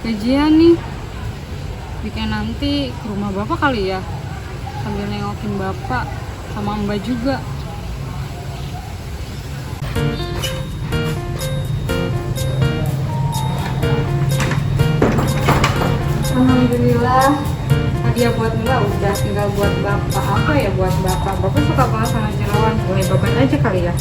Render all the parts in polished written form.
gajian nih. Weekend nanti ke rumah bapak kali ya, sambil nengokin bapak sama mbak juga. Alhamdulillah, hadiah buat mbak udah, tinggal buat bapak. Apa ya buat bapak? Bapak suka banget sama jeroan, boleh bapak aja kali ya.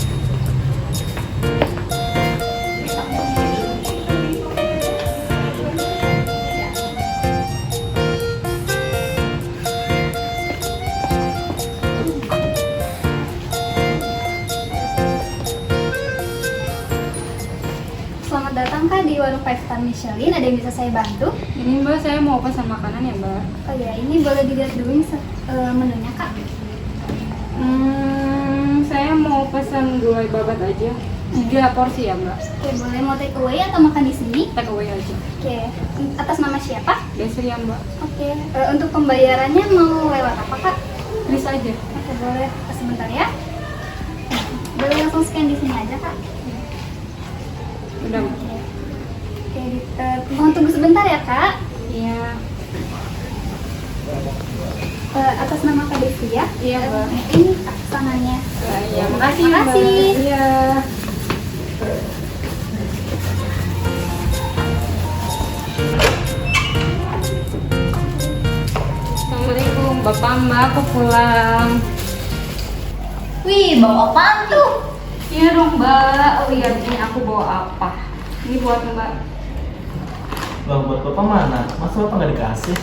Selamat datang Kak di warung Five Star Michelin. Ada yang bisa saya bantu? Ini mbak, saya mau pesan makanan ya mbak. Oh ya, ini boleh dilihat dulu menunya Kak. Saya mau pesan gulai babat aja, 3 porsi ya mbak. Oke, boleh mau take away atau makan di sini? Take away aja. Oke, atas nama siapa? Desri ya mbak. Oke, untuk pembayarannya mau lewat apa Kak? Bisa aja. Oke, boleh. Sebentar ya. Boleh langsung scan di sini aja Kak. Udah. Oke, mohon tunggu sebentar ya Kak. Iya. Atas nama Kak Devi ya. Iya, Mbak. Ini pesanannya. Iya, makasih Terima mbak. kasih. Iya. Assalamualaikum, bapak mbak, aku pulang. Wih, bawa apaan tuh? Iya dong mbak. Oh iya, ini aku bawa apa? Ini buat mbak. Bang, buat bapak mana? Masa bapak nggak dikasih?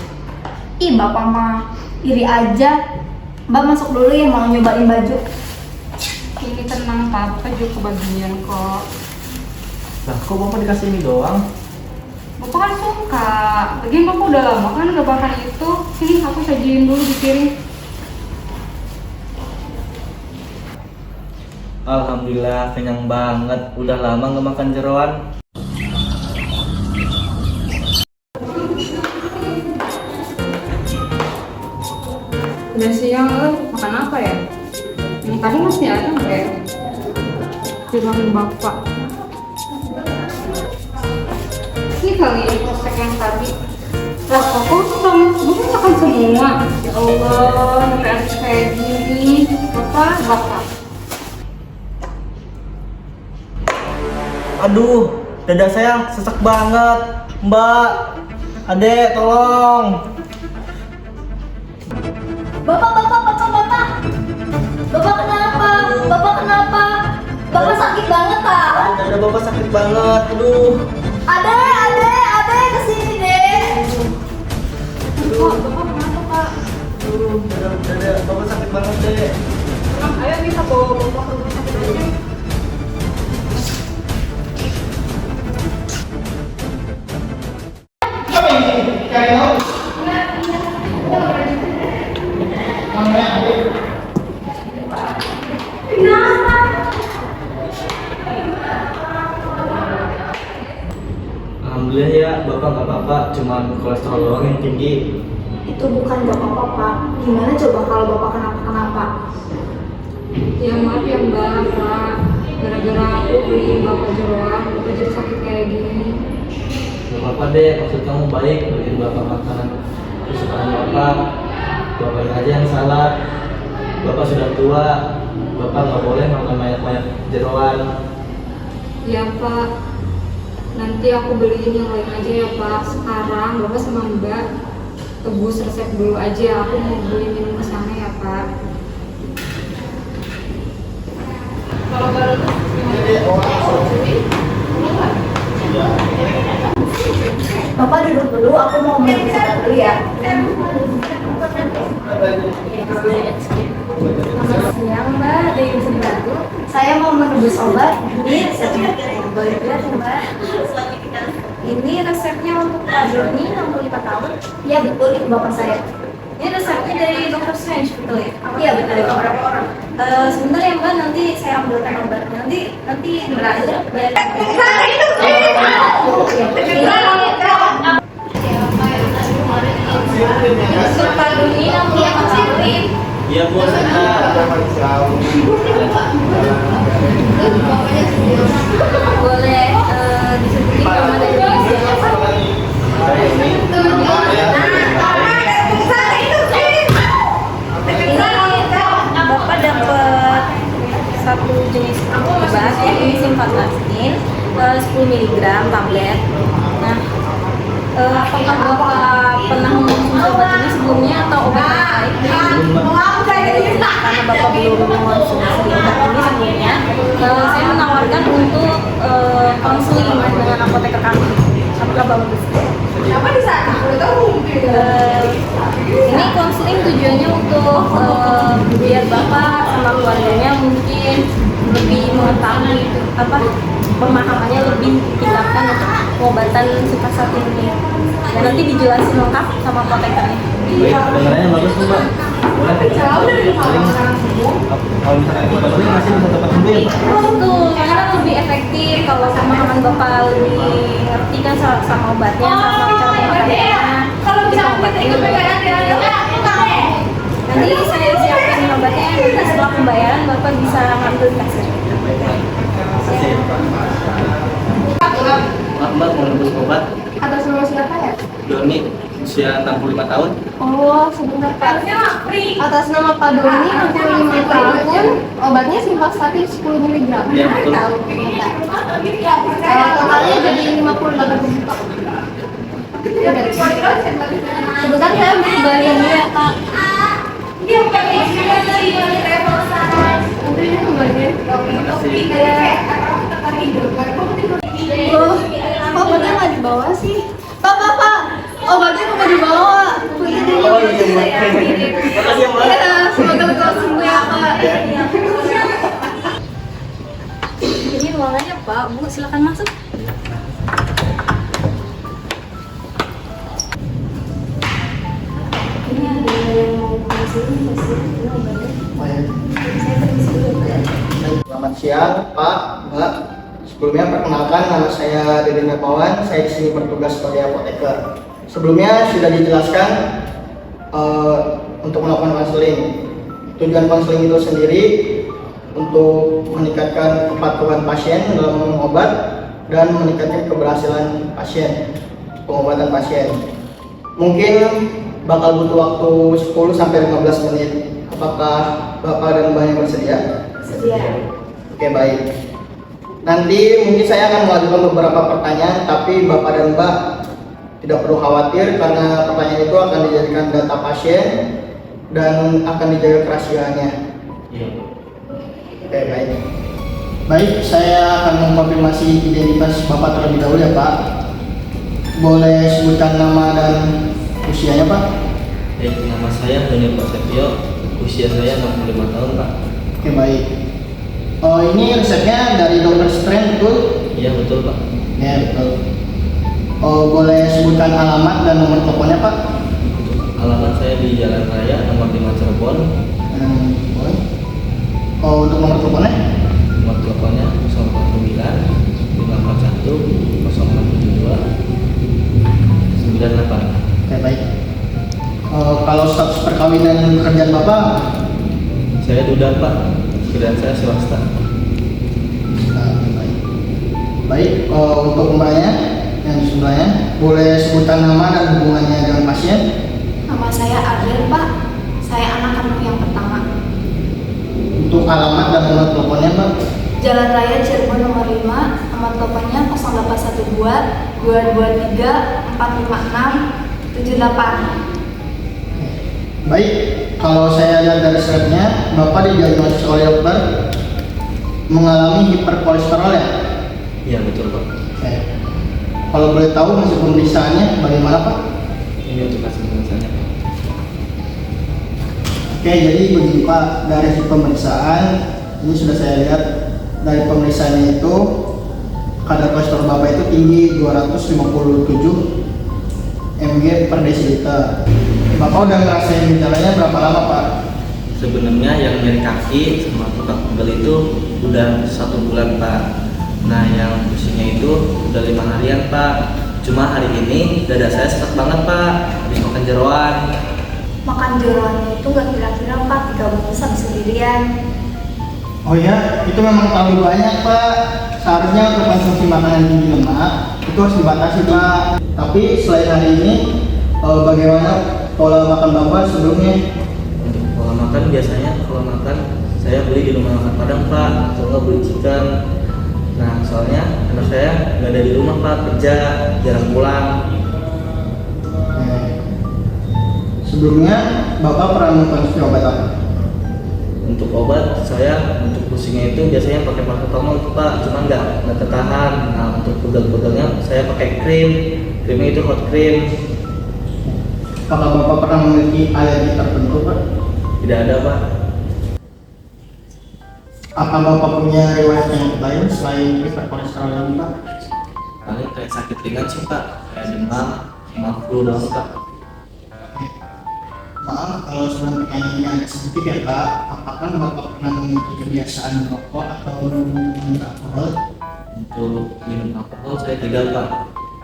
Ih, bapak mah iri aja. Mbak masuk dulu ya, mau nyobain baju. Ini tenang pak, bapak juga kebagian kok. Lah, kok bapak dikasih ini doang? Bapak kan suka. Lagian bapak udah lama kan nggak makan itu. Sini aku sajiin dulu di piring. Alhamdulillah, kenyang banget. Udah lama nggak makan jeroan. Udah siang, makan apa ya? Ini tadi masih ada nggak ya? Dimakan bapak. Ini kali ini prosek yang tadi. Lah kok kosong? Bapak makan semua. Ya Allah, sampai habis kayak gini. Bapak. Aduh, dada saya sesak banget. Mbak, adek, tolong. Bapak kenapa? Bapak sakit banget, Kak. Dada bapak sakit banget. Aduh. Ade, kesini deh. Bapak kenapa pak? Aduh, dada bapak sakit banget deh. Tenang, ayo kita bawa bapak ke rumah sakit aja. Alhamdulillah ya, bapak nggak apa-apa. Cuman kolesterol doang yang tinggi. Itu bukan bapak, Pak. Gimana coba kalau bapak kenapa? Ya maaf ya mbak, pak. Gara-gara aku beli bapak jeroan, bapak jadi sakit kayak gini. Gak apa-apa deh, maksud kamu baik. Beliin bapak makanan kesukaan bapak. Bapak aja yang salah. Bapak sudah tua. Bapak nggak boleh makan banyak-banyak jeroan. Ya pak, nanti aku beliin yang lain aja ya pak. Sekarang bapak sama mbak tebus resep dulu aja. Aku mau beli minum kesana ya pak. Kalau baru Bapak duduk dulu, aku mau meriksa dulu ya. Selamat siang, Mbak. Ada yang bisa dibantu? Saya mau menebus obat. Ini resepnya. Boleh lihat ya, Mbak? Ini resepnya untuk Pak Joni, 64 tahun. Iya, betul. Itu bapak saya. Ini resepnya dari Dr. Strange, betul ya? Iya, betul. Itu berapa orang? Sebentar ya, Mbak. Nanti saya ambilkan obatnya. Nanti berakhir bayar. untuk Pak Doni 64 tahun. Iya bu, Boleh disebutin nama dari Indonesia. satu jenis obat, ini simvastatin 10 mg tablet. Nah, apakah Bapak pernah mengonsumsi obat ini sebelumnya atau obat yang lain? Karena Bapak belum mengonsumsi obat ini sebelumnya, saya menawarkan untuk konseling dengan apoteker kami. Apakah Bapak bersedia? Ini konseling tujuannya untuk biar Bapak sama keluarganya mungkin lebih mengetahui pemahamannya lebih ditingkatkan untuk pengobatan simvastatin ini. Dan nanti dijelasin lengkap sama apotekernya. Baik, kedengarannya bagus tuh Mbak. Boleh paling kalau misalkan kita konseling masih bisa tetap sembuh ya Mbak? Betul, karena kan lebih efektif kalau pemahaman Bapak lebih ngerti kan sama obatnya, sama cara pengobatan. Kalau bisa obatnya nanti saya siapkan obatnya, nanti setelah pembayaran Bapak bisa ngambil di kasir. Makasih ya Pak. Maaf Mbak, mau nebus obat. Atas nama siapa ya? Doni, usia 65 tahun. Oh, sebentar Pak. Atas nama Pak Doni, 65 tahun, obatnya simvastatin 10 mg. Iya, betul. Totalnya jadi 58.000 Pak. Sebentar saya mau bayar dulu ya Pak. Loh, kok obatnya nggak dibawa sih? Pak, obatnya kok dibawa? Oh iya Mbak. Makasih ya Mbak. Ya, semoga lekas sembuh ya Pak. Ini ruangannya Pak, Bu silakan masuk. Ini ada yang mau konseling pasien obatnya. Oh ya. Saya permisi dulu Pak. Selamat siang, Pak, Mbak. Sebelumnya perkenalkan, nama saya Deden Nepawan. Saya di sini bertugas sebagai apoteker. Sebelumnya sudah dijelaskan untuk melakukan konseling. Tujuan konseling itu sendiri untuk meningkatkan kepatuhan pasien dalam minum obat dan meningkatkan keberhasilan pasien, pengobatan pasien. Mungkin bakal butuh waktu 10 sampai 15 menit. Apakah Bapak dan Mbak yang bersedia? Sedia. Oke, baik. Nanti mungkin saya akan mengajukan beberapa pertanyaan, tapi Bapak dan Mbak tidak perlu khawatir karena pertanyaan itu akan dijadikan data pasien dan akan dijaga kerahasiaannya. Iya. Oke, baik. Baik, saya akan mengkonfirmasi identitas Bapak terlebih dahulu ya Pak. Boleh sebutkan nama dan usianya Pak? Baik, nama saya Doni Prasetyo. Usia saya 65 tahun Pak. Oke, baik. Oh, ini resepnya dari Dr. Strand, betul? Iya betul Pak. Ya, betul. Oh, boleh sebutkan alamat dan nomor teleponnya Pak? Alamat saya di Jalan Raya nomor 5 Cirebon. Boleh. Oh, untuk nomor teleponnya? Nomor teleponnya 049 541 0472 98. Oke, baik. Kalau status perkawinan dan pekerjaan Bapak? Saya duda Pak. Kerjaan saya swasta. Baik. Baik, untuk mbaknya yang di sebelahnya, boleh sebutkan nama dan hubungannya dengan pasien? Nama saya Adel Pak. Saya anak kandung yang pertama. Untuk alamat dan nomor teleponnya Mbak? Jalan Raya Cirebon nomor 5, nomor teleponnya 0812 223 456 78. Baik, kalau saya lihat dari swabnya, Bapak didiagnosis oleh dokter mengalami hiperkolesterol ya? Iya betul Pak. Oke. Kalau boleh tahu hasil pemeriksaannya bagaimana Pak? Ini untuk hasil pemeriksaan Pak. Oke, jadi begini Pak, dari hasil pemeriksaan ini sudah saya lihat dari pemeriksaannya itu kadar kolesterol Bapak itu tinggi 257 mg per desiliter. Bapak udah ngerasain gejalanya berapa lama Pak? Sebenarnya yang nyeri kaki sama otot pegel itu udah 1 bulan Pak. Nah yang pusingnya itu udah 5 harian Pak. Cuma hari ini dada saya sesak banget Pak. Habis makan jeroan. Makan jeroannya itu nggak kira-kira Pak 3 bungkus habis sendirian. Oh ya, itu memang terlalu banyak Pak. Seharusnya untuk konsumsi makanan tinggi lemak itu harus dibatasi Pak. Tapi selain hari ini, bagaimana pola makan Bapak sebelumnya? Untuk pola makan biasanya kalau makan saya beli di rumah makan Padang Pak, atau nggak beli chicken. Nah soalnya anak saya nggak ada di rumah Pak, kerja, jarang pulang. Sebelumnya Bapak pernah mengkonsumsi obat apa? Untuk obat saya untuk pusingnya itu biasanya pakai paracetamol tuh Pak, cuma nggak ketahan. Nah untuk pegel-pegelnya saya pakai krimnya itu hot cream. Apakah Bapak pernah memiliki alergi tertentu Pak? Tidak ada Pak. Apa Bapak punya riwayat penyakit lain selain hiperkolesterol ini Pak? Paling kayak sakit ringan sih Pak, kayak demam, sama flu doang Pak. Maaf kalau sebelum pertanyaannya agak sedikit ya Pak, apakah Bapak pernah memiliki kebiasaan merokok atau minum alkohol? Untuk minum alkohol saya tidak Pak,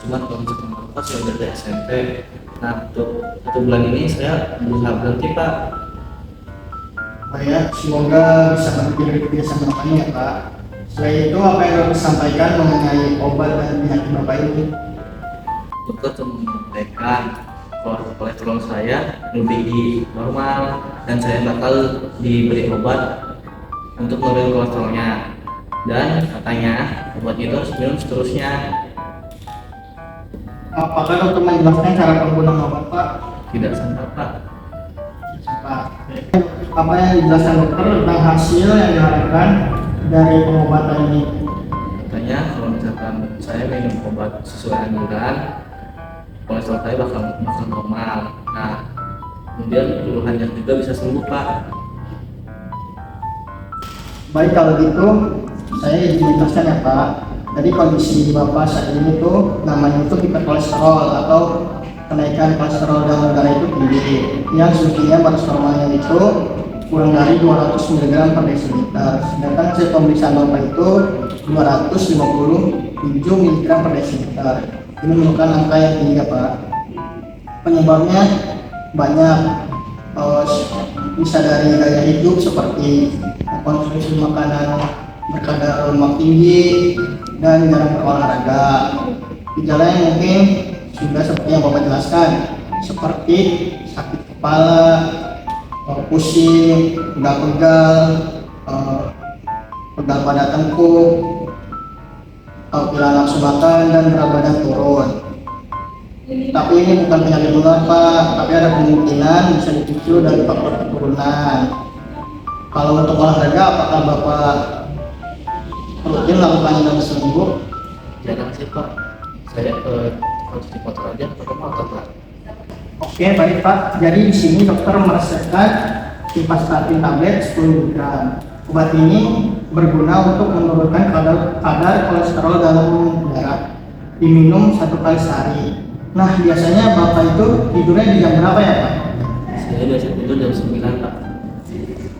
cuman kalau untuk merokok saya udah dari SMP. Nah untuk 1 bulan ini saya berusaha berhenti Pak. Pak ya, semoga bisa berhenti dari kebiasaan merokoknya ya Pak. Selain itu apa yang Bapak sampaikan mengenai obat dan penyakit Bapak ini? Dokter cuma menyampaikan kalau kolesterol saya lebih normal dan saya bakal diberi obat untuk menurunkan kolesterolnya, dan katanya obat itu harus minum seterusnya. Apakah dokter menjelaskan cara penggunaan obat Pak? Tidak sempat Pak. Pak, apa yang dijelaskan dokter tentang hasil yang diharapkan dari pengobatan ini? Katanya kalau misalkan saya minum obat sesuai anjuran, kolesterol saya bakal normal. Nah kemudian keluhannya juga bisa sembuh Pak. Baik kalau gitu, saya izin menjelaskan ya Pak. Jadi kondisi Bapak saat ini tuh namanya itu hiperkolesterol atau kenaikan kolesterol dalam darah itu tinggi. Yang semestinya batas normalnya itu kurang dari 200 mg per desiliter. Sedangkan hasil pemeriksaan Bapak itu 257 mg per desiliter. Ini merupakan angka yang tinggi ya Pak. Penyebabnya banyak, bisa dari gaya hidup seperti konsumsi makanan berkadar lemak tinggi dan jarang berolahraga. Gejala yang mungkin sudah seperti yang Bapak jelaskan, seperti sakit kepala, pusing, pegal-pegal, pegal pada tengkuk, kehilangan nafsu makan dan berat badan turun. Tapi ini bukan penyakit menular Pak, tapi ada kemungkinan bisa dipicu dari faktor keturunan. Kalau untuk olahraga, apakah Bapak rutin lakukan dalam seminggu? Jarang sih Pak, saya kalau cuci motor aja pakai motor Pak. Oke, baik Pak. Jadi di sini dokter meresepkan simvastatin tablet 10 mg. Obat ini berguna untuk menurunkan kadar kolesterol dalam darah. Diminum 1 kali sehari. Nah, biasanya Bapak itu tidurnya di jam berapa ya Pak? Saya biasa tidur jam 9 Pak.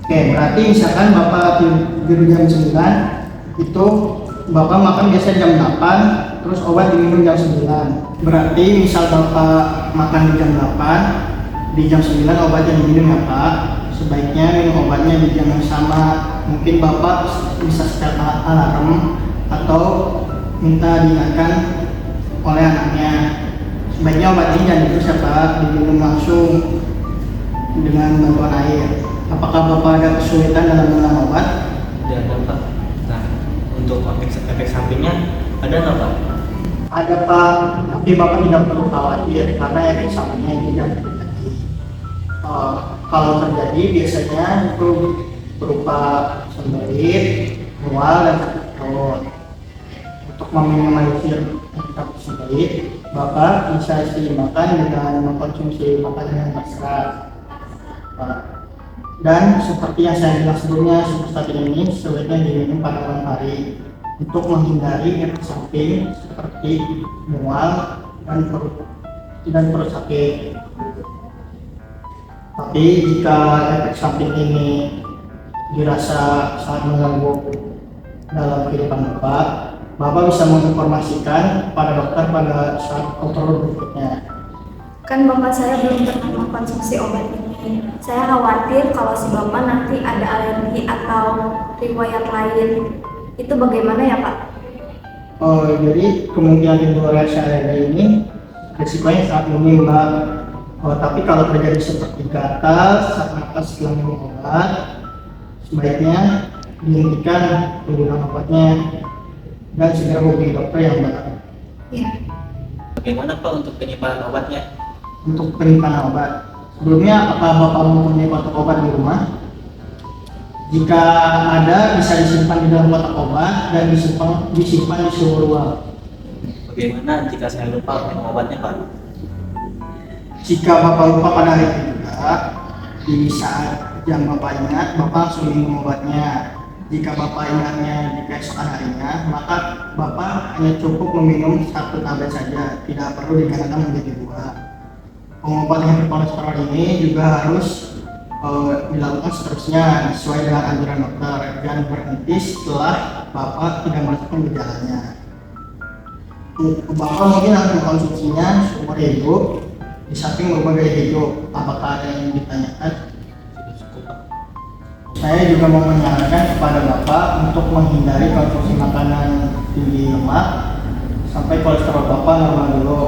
Oke, berarti misalkan Bapak tidur jam 9, itu Bapak makan biasanya jam 8, terus obat diminum jam 9. Berarti misal Bapak makan di jam 8, di jam 9 obatnya diminum ya Pak. Sebaiknya minum obatnya di jam yang sama. Mungkin Bapak bisa setel alarm atau minta diingatkan oleh anaknya. Sebaiknya obat ini jangan terus ya Pak, diminum langsung dengan bantuan air. Apakah Bapak ada kesulitan dalam mengenal obat? Tidak ada Pak. Nah untuk efek sampingnya ada nggak Pak? Ada Pak, tapi Bapak tidak perlu khawatir karena efek sampingnya tidak terjadi. Kalau terjadi biasanya itu berupa sembelit, mual, dan sakit perut. Untuk meminimalisir efek sembelit, Bapak bisa seimbangkan dengan mengkonsumsi makanan yang berserat. Dan seperti yang saya bilang sebelumnya, simvastatin ini sebaiknya diminum pada malam hari untuk menghindari efek samping seperti mual dan perut sakit. Tapi jika efek samping ini dirasa sangat mengganggu dalam kehidupan Bapak bisa menginformasikan pada dokter pada saat kontrol berikutnya. Kan Bapak saya belum pernah mengkonsumsi obat ini. Saya khawatir kalau si Bapak nanti ada alergi atau riwayat lain. Itu bagaimana ya Pak? Jadi kemungkinan timbul reaksi alergi ini risikonya sangat minim Mbak. Tapi kalau terjadi seperti gatal, sesak napas setelah minum obat, sebaiknya dihentikan penggunaan obatnya dan segera hubungi dokter yang benar. Bagaimana Pak untuk penyimpanan obatnya? Untuk penyimpanan obat, sebelumnya apakah Bapak mempunyai kotak obat di rumah? Jika ada, bisa disimpan di dalam kotak obat dan disimpan di suhu ruang. Bagaimana jika saya lupa minum obatnya Pak? Jika Bapak lupa pada hari itu juga, di saat jam Bapak ingat, Bapak langsung minum obatnya. Jika Bapak ingatnya di keesokan harinya, maka Bapak hanya cukup meminum 1 tablet saja, tidak perlu digandakan menjadi 2. Pengobatan hiperkolesterol ini juga harus dilakukan seterusnya sesuai dengan anjuran dokter dan berhenti setelah Bapak tidak merasakan gejalanya. Bapak mungkin akan mengkonsumsinya seumur hidup. Di samping merubah gaya hidup, apakah ada yang ditanyakan? Saya juga mau menyarankan kepada Bapak untuk menghindari konsumsi makanan tinggi lemak sampai kolesterol Bapak normal dulu.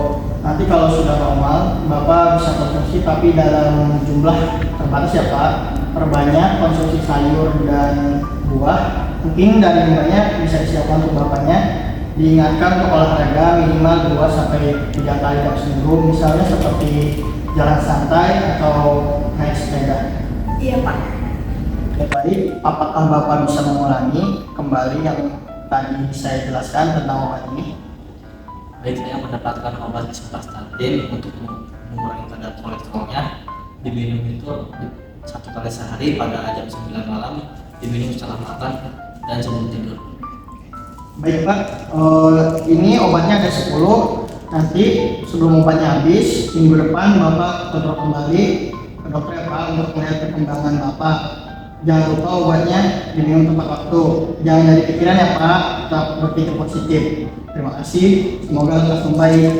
Nanti kalau sudah normal, Bapak bisa konsumsi tapi dalam jumlah terbatas ya Pak. Perbanyak konsumsi sayur dan buah. Mungkin dari banyak bisa disiapkan untuk Bapaknya. Diingatkan untuk olahraga minimal 2-3 kali dalam seminggu, misalnya seperti jalan santai atau naik sepeda. Iya Pak. Ya tadi, apakah Bapak bisa mengulangi kembali yang tadi saya jelaskan tentang obat ini? Baik, saya mendapatkan obat simvastatin untuk mengurangi kadar kolesterolnya. Diminum itu 1 kali sehari pada jam 9 malam, diminum setelah makan dan sebelum tidur. Baik Pak, ini obatnya ada 10. Nanti sebelum obatnya habis, minggu depan Bapak kontrol kembali ke dokter ya Pak untuk melihat perkembangan Bapak. Jangan lupa obatnya diminum tepat waktu. Jangan dari pikiran ya Pak, tetap berpikir positif. Terima kasih, semoga lekas membaik.